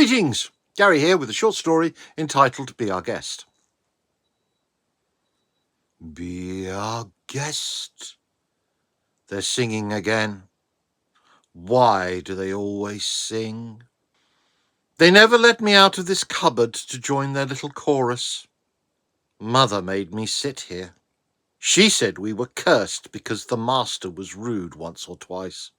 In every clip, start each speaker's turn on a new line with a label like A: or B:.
A: Greetings! Gary here with a short story entitled Be Our Guest. Be our guest. They're singing again. Why do they always sing? They never let me out of this cupboard to join their little chorus. Mother made me sit here. She said we were cursed because the master was rude once or twice.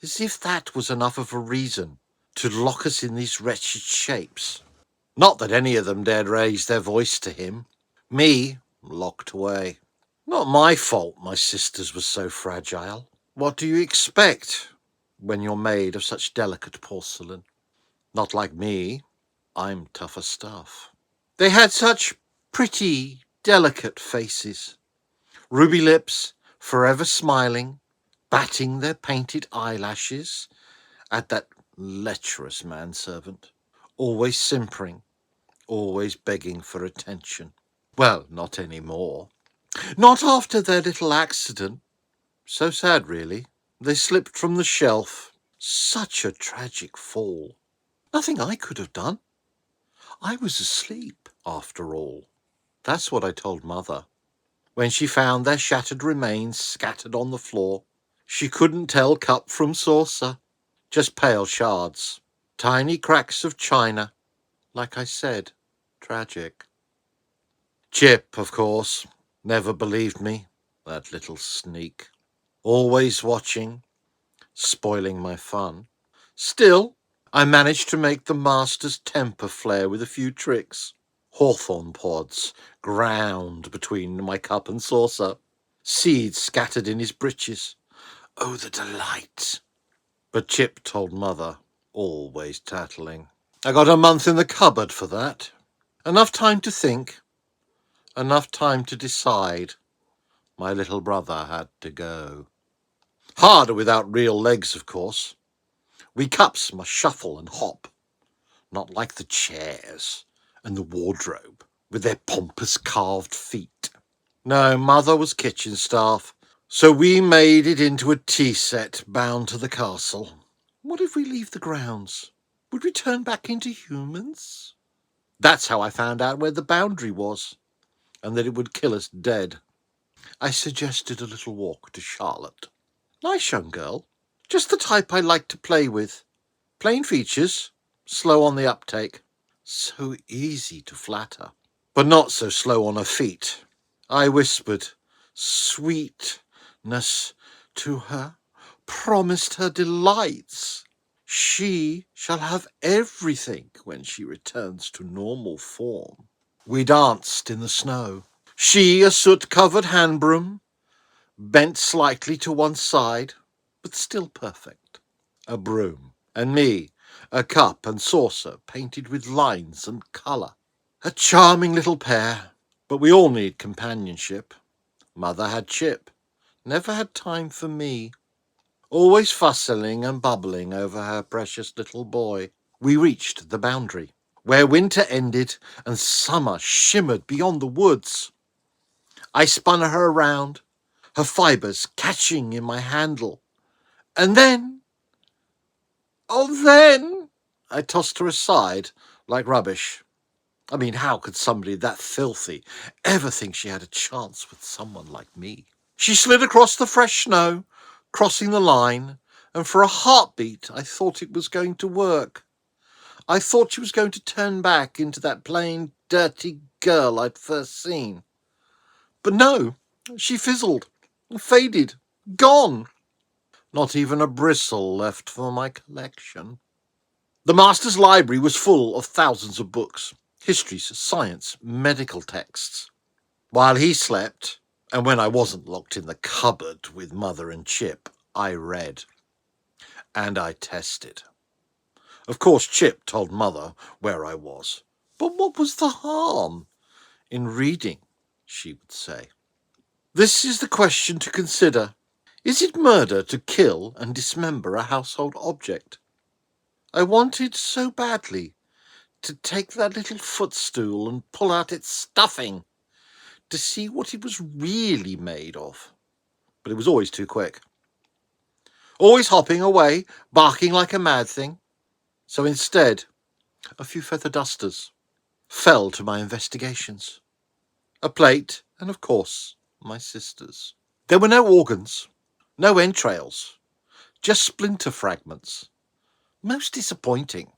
A: As if that was enough of a reason to lock us in these wretched shapes. Not that any of them dared raise their voice to him. Me, locked away. Not my fault my sisters were so fragile. What do you expect when you're made of such delicate porcelain? Not like me. I'm tougher stuff. They had such pretty, delicate faces. Ruby lips, forever smiling, batting their painted eyelashes at that lecherous manservant, always simpering, always begging for attention. Well, not any more. Not after their little accident. So sad, really. They slipped from the shelf. Such a tragic fall. Nothing I could have done. I was asleep, after all. That's what I told Mother. When she found their shattered remains scattered on the floor, she couldn't tell cup from saucer. Just pale shards. Tiny cracks of china. Like I said, tragic. Chip, of course, never believed me, that little sneak. Always watching, spoiling my fun. Still, I managed to make the master's temper flare with a few tricks. Hawthorn pods ground between my cup and saucer. Seeds scattered in his breeches. Oh, the delight! But Chip told Mother, always tattling. I got a month in the cupboard for that. Enough time to think. Enough time to decide. My little brother had to go. Harder without real legs, of course. We cups must shuffle and hop. Not like the chairs and the wardrobe with their pompous carved feet. No, Mother was kitchen staff, so we made it into a tea set bound to the castle. What if we leave the grounds? Would we turn back into humans? That's how I found out where the boundary was, and that it would kill us dead. I suggested a little walk to Charlotte. Nice young girl, just the type I like to play with. Plain features, slow on the uptake. So easy to flatter, but not so slow on her feet. I whispered sweetness to her, promised her delights. She shall have everything when she returns to normal form. We danced in the snow. She a soot-covered hand-broom, bent slightly to one side, but still perfect. A broom. And me, a cup and saucer painted with lines and colour. A charming little pair, but we all need companionship. Mother had Chip, never had time for me. Always fussing and bubbling over her precious little boy. We reached the boundary, where winter ended and summer shimmered beyond the woods. I spun her around, her fibres catching in my handle. And then, I tossed her aside like rubbish. I mean, how could somebody that filthy ever think she had a chance with someone like me? She slid across the fresh snow, crossing the line, and for a heartbeat I thought it was going to work. I thought she was going to turn back into that plain, dirty girl I'd first seen. But no, she fizzled, faded, gone. Not even a bristle left for my collection. The master's library was full of thousands of books, histories, science, medical texts. While he slept, and when I wasn't locked in the cupboard with Mother and Chip, I read. And I tested. Of course, Chip told Mother where I was. But what was the harm in reading, she would say. This is the question to consider. Is it murder to kill and dismember a household object? I wanted so badly to take that little footstool and pull out its stuffing, to see what it was really made of. But it was always too quick. Always hopping away, barking like a mad thing. So instead, A few feather dusters fell to my investigations. A plate, and of course, my sister's. There were no organs, no entrails, just splinter fragments. Most disappointing.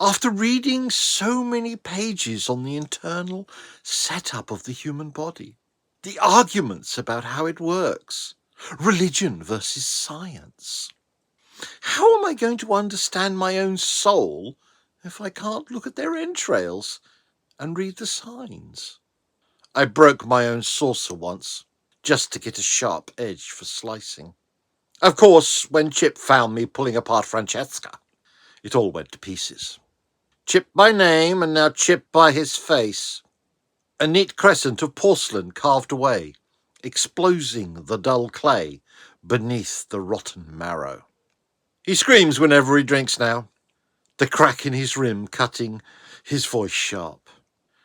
A: After reading so many pages on the internal setup of the human body, the arguments about how it works, religion versus science. How am I going to understand my own soul if I can't look at their entrails and read the signs? I broke my own saucer once, just to get a sharp edge for slicing. Of course, when Chip found me pulling apart Francesca, it all went to pieces. Chip by name, and now Chip by his face. A neat crescent of porcelain carved away, exposing the dull clay beneath the rotten marrow. He screams whenever he drinks now, the crack in his rim cutting his voice sharp.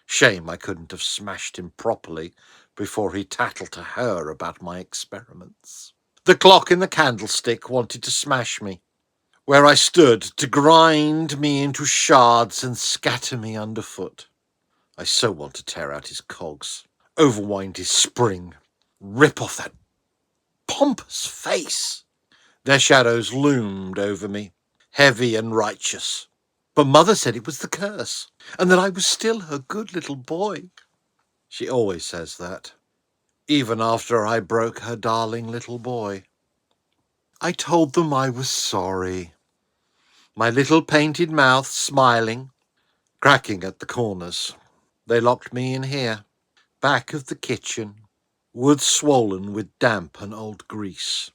A: Shame I couldn't have smashed him properly before he tattled to her about my experiments. The clock in the candlestick wanted to smash me, where I stood to grind me into shards and scatter me underfoot. I so want to tear out his cogs, overwind his spring, rip off that pompous face. Their shadows loomed over me, heavy and righteous. But Mother said it was the curse, and that I was still her good little boy. She always says that, even after I broke her darling little boy. I told them I was sorry, my little painted mouth smiling, cracking at the corners. They locked me in here, back of the kitchen, wood swollen with damp and old grease,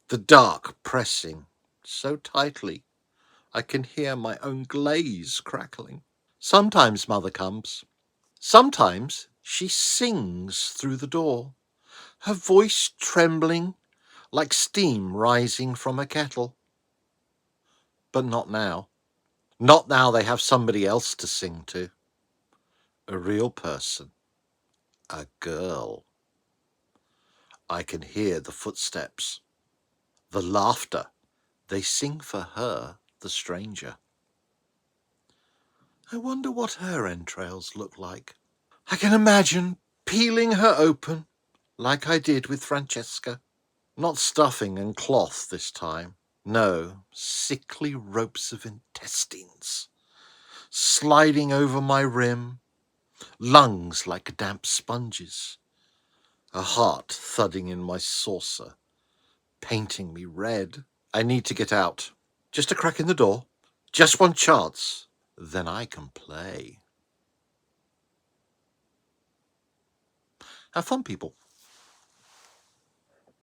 A: the dark pressing so tightly I can hear my own glaze crackling. Sometimes Mother comes. Sometimes she sings through the door, her voice trembling like steam rising from a kettle. But not now. Not now they have somebody else to sing to. A real person. A girl. I can hear the footsteps, the laughter. They sing for her, the stranger. I wonder what her entrails look like. I can imagine peeling her open, like I did with Francesca. Not stuffing and cloth this time. No, sickly ropes of intestines, sliding over my rim, lungs like damp sponges, a heart thudding in my saucer, painting me red. I need to get out. Just a crack in the door. Just one chance. Then I can play. Have fun, people.